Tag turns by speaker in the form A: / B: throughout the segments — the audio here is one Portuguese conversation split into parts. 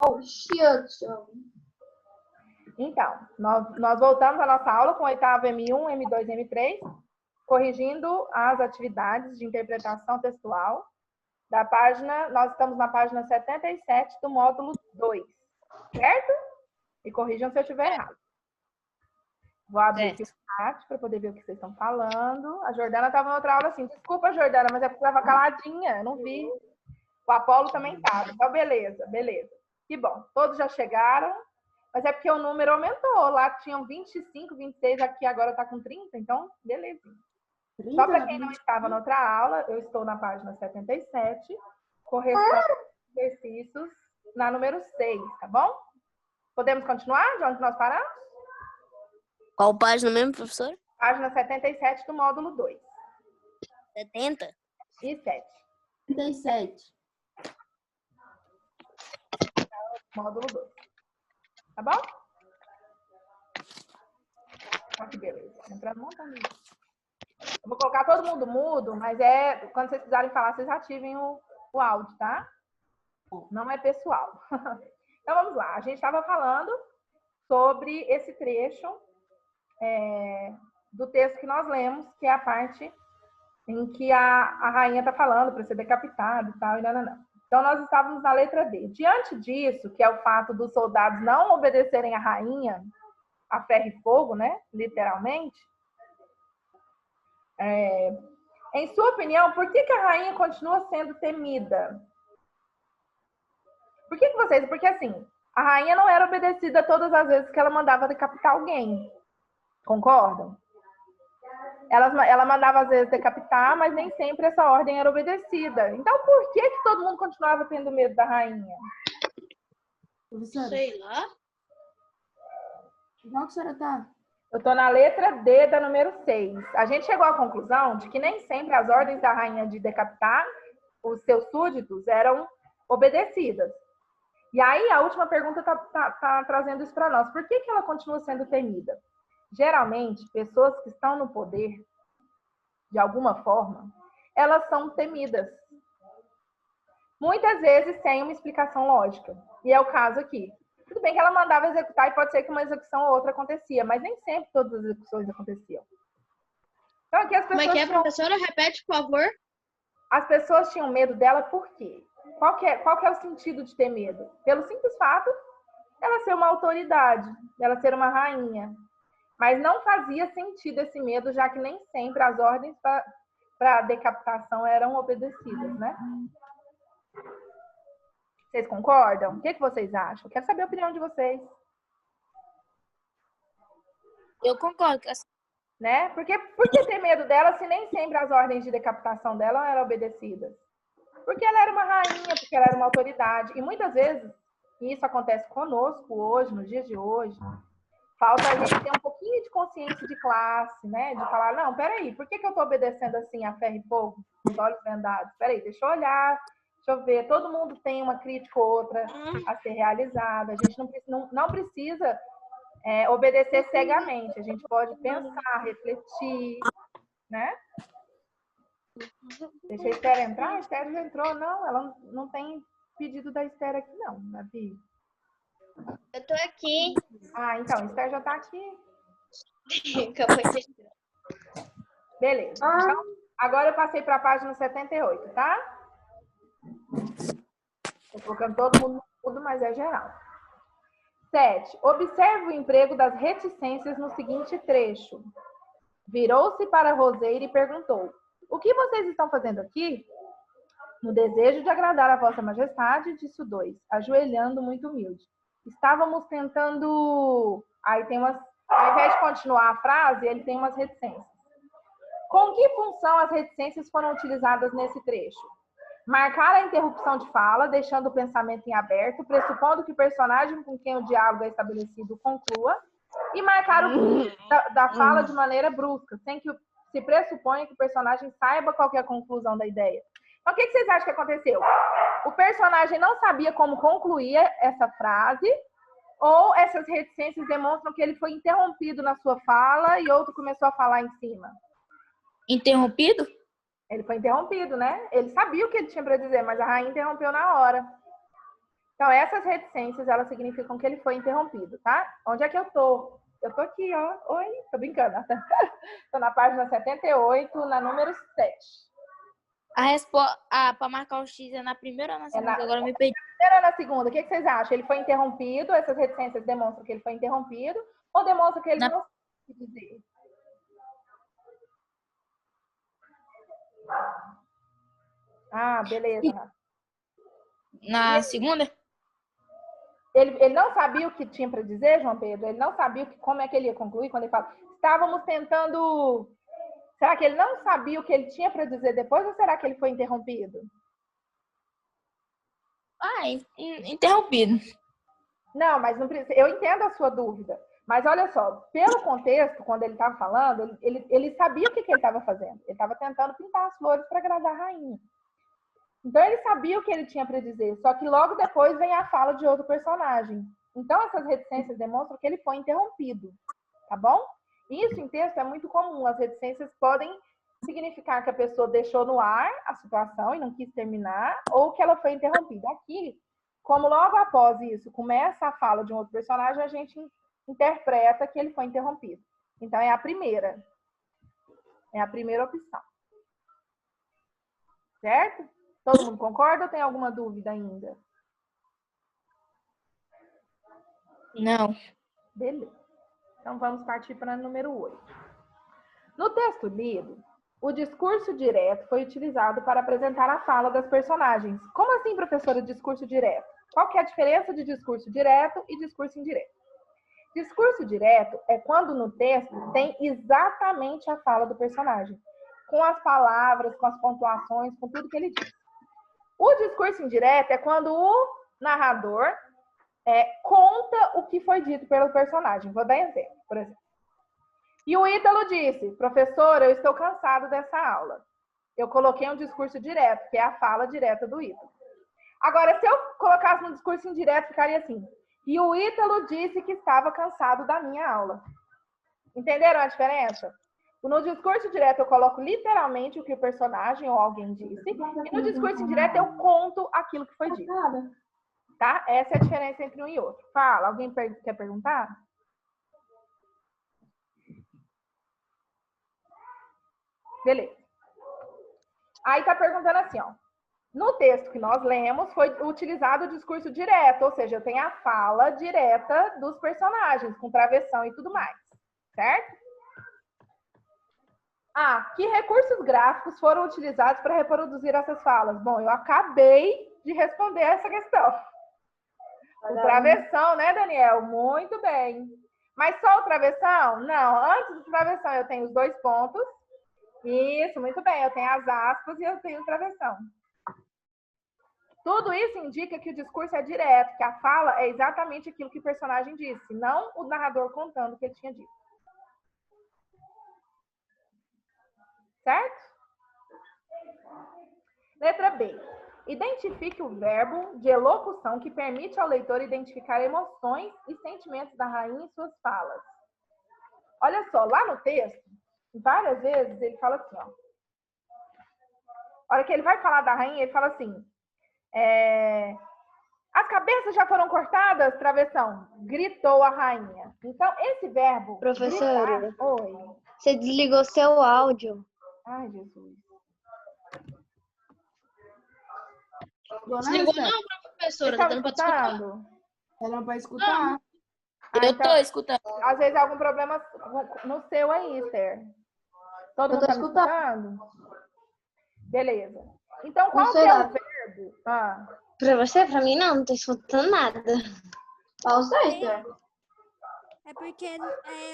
A: Oh, shit.
B: Então, nós voltamos à nossa aula com o oitavo M1, M2 e M3, corrigindo as atividades de interpretação textual da página, nós estamos na página 77 do módulo 2, certo? E corrijam se eu estiver errado. Vou abrir aqui o chat para poder ver o que vocês estão falando. A Jordana estava em outra aula assim. Desculpa, Jordana, mas é porque estava caladinha, eu não vi. O Apolo também estava. Então, beleza. Que bom. Todos já chegaram, mas é porque o número aumentou. Lá tinham 25, 26, aqui agora está com 30, então, beleza. Só para quem não estava na outra aula, eu estou na página 77, correção de exercícios na número 6, tá bom? Podemos continuar de onde nós paramos?
C: Qual página mesmo, professor?
B: Página 77 do módulo 2.
C: 70?
B: E 7.
A: 37.
B: Módulo 2. Tá bom? Olha que beleza. Entrando um montão de... Eu vou colocar todo mundo mudo, mas quando vocês precisarem falar, vocês ativem o áudio, tá? Não é pessoal. Então, vamos lá. A gente estava falando sobre esse trecho do texto que nós lemos, que é a parte em que a rainha está falando para ser decapitada e tal, e não. Então, nós estávamos na letra D. Diante disso, que é o fato dos soldados não obedecerem à rainha a ferro e fogo, né? Literalmente. Em sua opinião, por que a rainha continua sendo temida? Por que vocês? Porque, assim, a rainha não era obedecida todas as vezes que ela mandava decapitar alguém. Concordam? Ela mandava, às vezes, decapitar, mas nem sempre essa ordem era obedecida. Então, por que todo mundo continuava tendo medo da rainha?
A: Sei lá. Qual que a senhora tá?
B: Eu estou na letra D da número 6. A gente chegou à conclusão de que nem sempre as ordens da rainha de decapitar os seus súditos eram obedecidas. E aí, a última pergunta tá trazendo isso para nós. Por que ela continua sendo temida? Geralmente, pessoas que estão no poder, de alguma forma, elas são temidas. Muitas vezes sem uma explicação lógica. E é o caso aqui. Tudo bem que ela mandava executar e pode ser que uma execução ou outra acontecia, mas nem sempre todas as execuções aconteciam. Então aqui as pessoas...
A: Como é que é, professora? Repete, por favor.
B: As pessoas tinham medo dela por quê? Qual que é o sentido de ter medo? Pelo simples fato dela ser uma autoridade, dela ser uma rainha. Mas não fazia sentido esse medo, já que nem sempre as ordens para decapitação eram obedecidas, né? Vocês concordam? O que vocês acham? Eu quero saber a opinião de vocês.
C: Eu concordo.
B: Né? Por que ter medo dela se nem sempre as ordens de decapitação dela eram obedecidas? Porque ela era uma rainha, porque ela era uma autoridade. E muitas vezes, e isso acontece conosco hoje, nos dias de hoje, falta a gente ter um pouquinho de consciência de classe, né? De falar, não, peraí, por que eu estou obedecendo assim a ferro e fogo, os olhos vendados? Peraí, deixa eu olhar, deixa eu ver. Todo mundo tem uma crítica ou outra a ser realizada. A gente não precisa obedecer cegamente. A gente pode pensar, refletir, né? Deixa a Esther entrar. A Esther já entrou. Não, ela não tem pedido da Esther aqui, não, Davi.
A: Eu tô aqui.
B: Ah, então, a Esther já tá aqui. Beleza. Então, agora eu passei para a página 78, tá? Tô colocando todo mundo no mudo, mas é geral. 7. Observe o emprego das reticências no seguinte trecho. Virou-se para Roseira e perguntou: o que vocês estão fazendo aqui? No desejo de agradar a vossa majestade, disse o 2, ajoelhando muito humilde. Estávamos tentando... Aí tem umas... Ao invés de continuar a frase, ele tem umas reticências. Com que função as reticências foram utilizadas nesse trecho? Marcar a interrupção de fala, deixando o pensamento em aberto, pressupondo que o personagem com quem o diálogo é estabelecido conclua, e marcar o fim da fala de maneira brusca, sem que se pressuponha que o personagem saiba qual que é a conclusão da ideia. Então, o que vocês acham que aconteceu? O personagem não sabia como concluir essa frase, ou essas reticências demonstram que ele foi interrompido na sua fala e outro começou a falar em cima?
C: Interrompido?
B: Ele foi interrompido, né? Ele sabia o que ele tinha para dizer, mas a rainha interrompeu na hora. Então, essas reticências, elas significam que ele foi interrompido, tá? Onde é que eu tô? Eu tô aqui, ó. Oi, tô brincando. Tô na página 78, na número 7.
C: A resposta. Pra marcar o X é na primeira ou na segunda? Agora eu me perdi.
B: Primeira ou na segunda? O que vocês acham? Ele foi interrompido? Essas reticências demonstram que ele foi interrompido? Ou demonstram que ele não sabe o que dizer? Ah, beleza.
C: Na segunda?
B: Ele não sabia o que tinha para dizer, João Pedro? Ele não sabia como é que ele ia concluir quando ele fala. Estávamos tentando. Será que ele não sabia o que ele tinha para dizer depois ou será que ele foi interrompido?
C: Interrompido.
B: Não, mas não precisa. Eu entendo a sua dúvida. Mas olha só, pelo contexto, quando ele estava falando, ele sabia o que ele estava fazendo. Ele estava tentando pintar as flores para agradar a rainha. Então ele sabia o que ele tinha para dizer, só que logo depois vem a fala de outro personagem. Então essas reticências demonstram que ele foi interrompido, tá bom? Isso em texto é muito comum. As reticências podem significar que a pessoa deixou no ar a situação e não quis terminar, ou que ela foi interrompida. Aqui, como logo após isso começa a fala de um outro personagem, a gente interpreta que ele foi interrompido. Então é a primeira opção. Certo? Todo mundo concorda ou tem alguma dúvida ainda?
C: Não.
B: Beleza. Então vamos partir para o número 8. No texto lido, o discurso direto foi utilizado para apresentar a fala das personagens. Como assim, professora, discurso direto? Qual que é a diferença de discurso direto e discurso indireto? Discurso direto é quando no texto tem exatamente a fala do personagem, com as palavras, com as pontuações, com tudo que ele diz. O discurso indireto é quando o narrador conta o que foi dito pelo personagem. Vou dar exemplo, por exemplo. E o Ítalo disse, professor, eu estou cansado dessa aula. Eu coloquei um discurso direto, que é a fala direta do Ítalo. Agora, se eu colocasse um discurso indireto, ficaria assim. E o Ítalo disse que estava cansado da minha aula. Entenderam a diferença? No discurso direto, eu coloco literalmente o que o personagem ou alguém disse. E no discurso indireto, eu conto aquilo que foi dito. Tá? Essa é a diferença entre um e outro. Fala, alguém quer perguntar? Beleza. Aí tá perguntando assim, ó. No texto que nós lemos, foi utilizado o discurso direto, ou seja, eu tenho a fala direta dos personagens, com travessão e tudo mais. Certo? Que recursos gráficos foram utilizados para reproduzir essas falas? Bom, eu acabei de responder essa questão. O travessão, né, Daniel? Muito bem. Mas só o travessão? Não. Antes do travessão, eu tenho os 2 pontos. Isso, muito bem. Eu tenho as aspas e eu tenho o travessão. Tudo isso indica que o discurso é direto, que a fala é exatamente aquilo que o personagem disse, não o narrador contando o que ele tinha dito. Certo? Letra B. Identifique o verbo de elocução que permite ao leitor identificar emoções e sentimentos da rainha em suas falas. Olha só, lá no texto, várias vezes ele fala assim, ó. A hora que ele vai falar da rainha, ele fala assim, as cabeças já foram cortadas, travessão, gritou a rainha. Então, esse verbo...
D: Professora,
B: gritar, oi.
D: você desligou seu áudio.
B: Ai, Jesus.
C: Desligou não, professora?
B: Você
C: Tá dando pra escutar?
A: Ela não pode escutar.
C: Eu tô escutando.
B: Às vezes há algum problema no seu aí, Esther. Todo mundo tá me escutando? Beleza. Então, qual que é o verbo?
D: Pra você? Pra mim não tô escutando nada.
A: Pausa, Esther.
E: É porque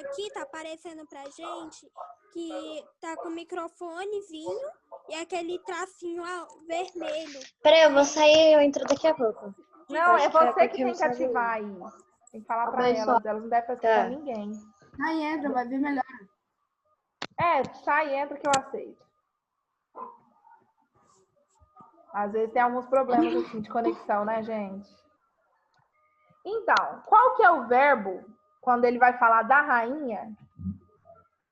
E: aqui tá aparecendo pra gente que tá com o microfonezinho e aquele tracinho vermelho.
D: Peraí, eu vou sair e eu entro daqui a pouco.
B: Não, é
D: Acho que é
B: você que
D: porque
B: tem
D: eu
B: que
D: saí.
B: ativar aí. Tem que falar pra
A: Vai
B: elas.
A: só.
B: Elas não devem estar escutando
D: Tá.
B: ninguém.
A: Aí entra, vai ver melhor.
B: Sai e entra que eu aceito. Às vezes tem alguns problemas assim de conexão, né, gente? Então, qual que é o verbo, quando ele vai falar da rainha,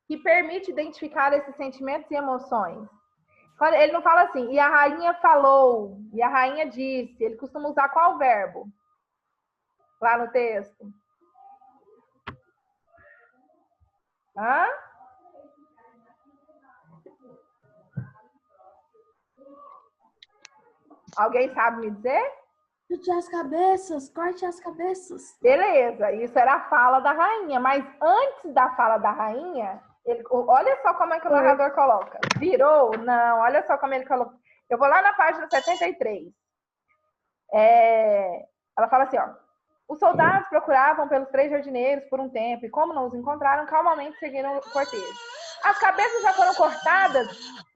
B: que permite identificar esses sentimentos e emoções? Ele não fala assim, e a rainha falou, e a rainha disse. Ele costuma usar qual verbo? Lá no texto. Hã? Alguém sabe me dizer?
A: Corte as cabeças, corte as cabeças.
B: Beleza, isso era a fala da rainha. Mas antes da fala da rainha, olha só como é que o narrador coloca. Virou? Não, olha só como ele colocou. Eu vou lá na página 73. Ela fala assim, ó. Os soldados procuravam pelos 3 jardineiros por um tempo e, como não os encontraram, calmamente seguiram o cortejo. As cabeças já foram cortadas,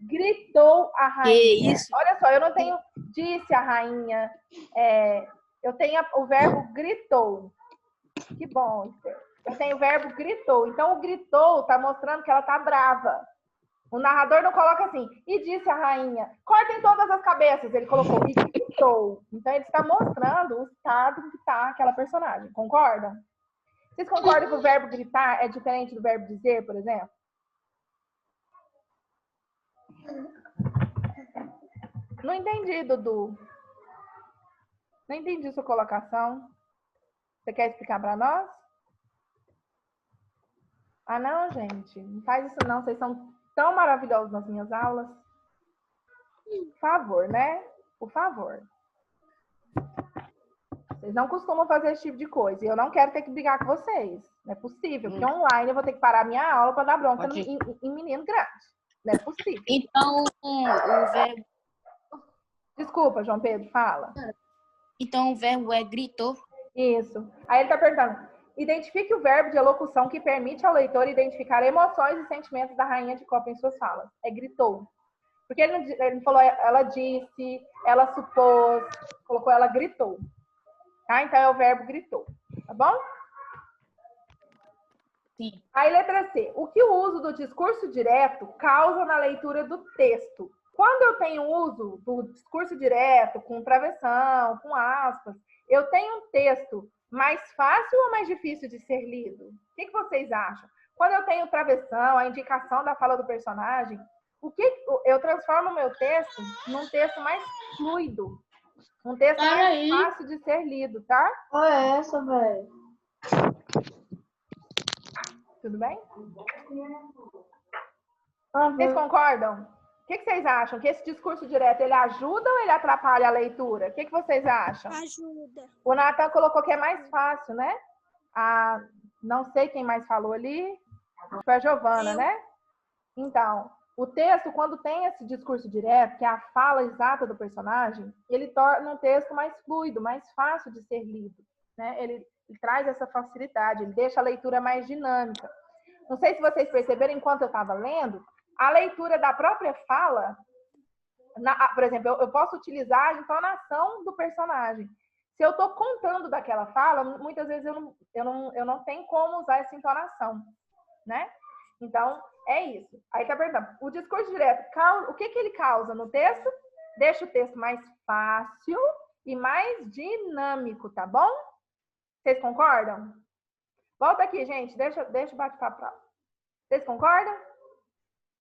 B: gritou a rainha.
C: Que isso?
B: Olha só, eu não tenho disse a rainha, eu tenho o verbo gritou. Que bom, Esther. Eu tenho o verbo gritou. Então, o gritou está mostrando que ela está brava. O narrador não coloca assim, e disse a rainha, cortem todas as cabeças. Ele colocou, e gritou. Então, ele está mostrando o estado em que está aquela personagem. Concorda? Vocês concordam que o verbo gritar é diferente do verbo dizer, por exemplo? Não entendi, Dudu. Não entendi sua colocação. Você quer explicar para nós? Ah, não, gente. Não faz isso não. Vocês são tão maravilhosos nas minhas aulas. Por favor, né? Por favor. Vocês não costumam fazer esse tipo de coisa. E eu não quero ter que brigar com vocês. Não é possível. Porque online eu vou ter que parar minha aula para dar bronca em menino grande. Não é possível.
C: Então, o verbo,
B: Desculpa, João Pedro, fala.
C: então, o verbo é gritou.
B: Isso. Aí ele está perguntando. Identifique o verbo de elocução que permite ao leitor identificar emoções e sentimentos da rainha de copa em suas falas. É gritou. Porque ele não falou, ela disse, ela supôs, colocou, ela gritou. Tá? Então é o verbo gritou. Tá bom?
C: Sim.
B: Aí, letra C. O que o uso do discurso direto causa na leitura do texto? Quando eu tenho uso do discurso direto, com travessão, com aspas, eu tenho um texto mais fácil ou mais difícil de ser lido? O que vocês acham? Quando eu tenho travessão, a indicação da fala do personagem, eu transformo o meu texto num texto mais fluido. Um texto mais fácil de ser lido, tá?
A: Olha essa, velho.
B: Tudo bem? Vocês concordam? O que vocês acham? Que esse discurso direto, ele ajuda ou ele atrapalha a leitura? O que vocês acham?
E: Ajuda.
B: O Nathan colocou que é mais fácil, né? Não sei quem mais falou ali. Foi a Giovana, né? Então, o texto, quando tem esse discurso direto, que é a fala exata do personagem, ele torna um texto mais fluido, mais fácil de ser lido, né? Ele traz essa facilidade, ele deixa a leitura mais dinâmica. Não sei se vocês perceberam, enquanto eu estava lendo, a leitura da própria fala, por exemplo, eu posso utilizar a entonação do personagem. Se eu estou contando daquela fala, muitas vezes eu não tenho como usar essa entonação, né? Então, é isso. Aí tá perguntando, o discurso direto, o que ele causa no texto? Deixa o texto mais fácil e mais dinâmico, tá bom? Vocês concordam? Volta aqui, gente. Deixa o bate-papo pra lá. Vocês concordam?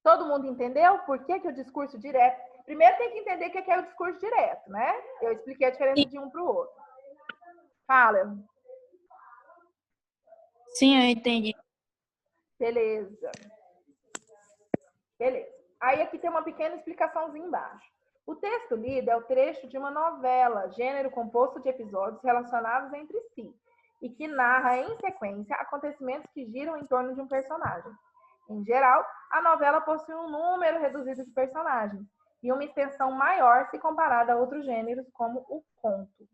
B: Todo mundo entendeu por que o discurso direto... Primeiro tem que entender o que é o discurso direto, né? Eu expliquei a diferença de um para o outro. Fala.
C: Sim, eu entendi.
B: Beleza. Aí aqui tem uma pequena explicaçãozinha embaixo. O texto lido é o trecho de uma novela, gênero composto de episódios relacionados entre si, e que narra em sequência acontecimentos que giram em torno de um personagem. Em geral, a novela possui um número reduzido de personagens e uma extensão maior se comparada a outros gêneros, como o conto.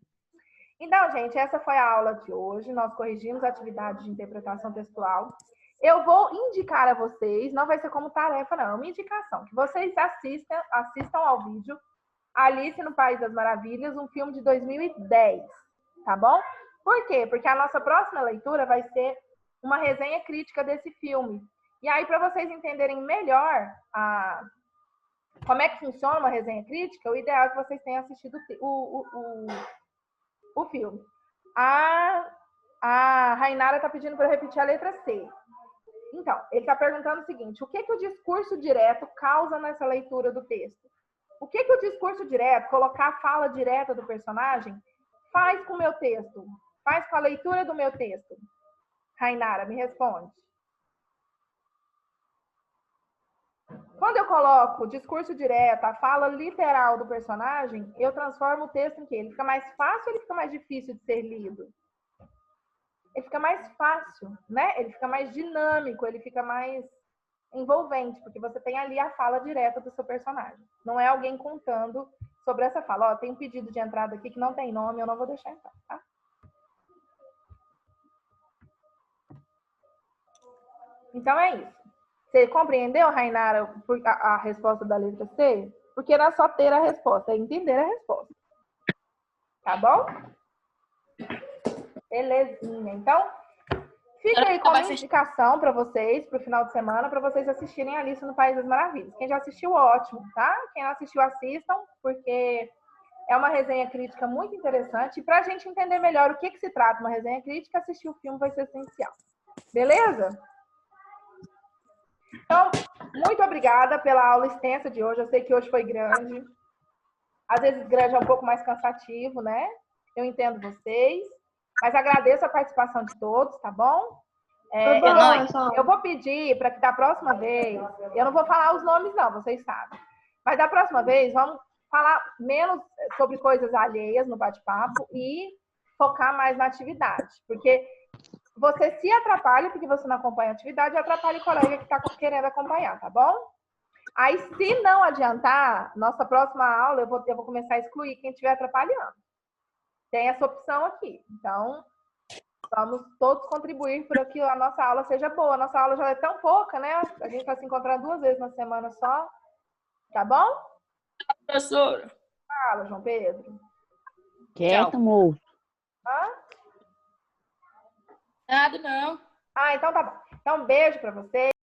B: Então, gente, essa foi a aula de hoje. Nós corrigimos a atividade de interpretação textual. Eu vou indicar a vocês, não vai ser como tarefa, não, é uma indicação, que vocês assistam ao vídeo Alice no País das Maravilhas, um filme de 2010, tá bom? Por quê? Porque a nossa próxima leitura vai ser uma resenha crítica desse filme. E aí, para vocês entenderem melhor como é que funciona uma resenha crítica, o ideal é que vocês tenham assistido o filme. A Rainara está pedindo para eu repetir a letra C. Então, ele está perguntando o seguinte: o que o discurso direto causa nessa leitura do texto? O que o discurso direto, colocar a fala direta do personagem, faz com o meu texto? Faz com a leitura do meu texto? Rainara, me responde. Quando eu coloco o discurso direto, a fala literal do personagem, eu transformo o texto em quê? Ele fica mais fácil ou ele fica mais difícil de ser lido? Ele fica mais fácil, né? Ele fica mais dinâmico, ele fica mais envolvente, porque você tem ali a fala direta do seu personagem. Não é alguém contando sobre essa fala. Ó, tem um pedido de entrada aqui que não tem nome, eu não vou deixar entrar, tá? Então é isso. Você compreendeu, Rainara, a resposta da letra C? Porque não é só ter a resposta, é entender a resposta. Tá bom? Belezinha. Então, fica aí como indicação para vocês, para o final de semana, para vocês assistirem Alice no País das Maravilhas. Quem já assistiu, ótimo, tá? Quem não assistiu, assistam, porque é uma resenha crítica muito interessante. E para a gente entender melhor o que se trata uma resenha crítica, assistir o filme vai ser essencial. Beleza? Então, muito obrigada pela aula extensa de hoje. Eu sei que hoje foi grande. Às vezes grande é um pouco mais cansativo, né? Eu entendo vocês. Mas agradeço a participação de todos, tá bom? Eu vou pedir para que da próxima vez... Eu não vou falar os nomes, não, vocês sabem. Mas da próxima vez, vamos falar menos sobre coisas alheias no bate-papo e focar mais na atividade. Porque... você se atrapalha porque você não acompanha a atividade e atrapalha o colega que está querendo acompanhar, tá bom? Aí, se não adiantar, nossa próxima aula eu vou começar a excluir quem estiver atrapalhando. Tem essa opção aqui. Então, vamos todos contribuir para que a nossa aula seja boa. A nossa aula já é tão pouca, né? A gente vai se encontrar 2 vezes na semana só. Tá bom?
C: Professora.
B: Fala, João Pedro.
F: Quieto, amor.
B: Hã?
C: Nada, não.
B: Ah, então tá bom. Então, um beijo para vocês.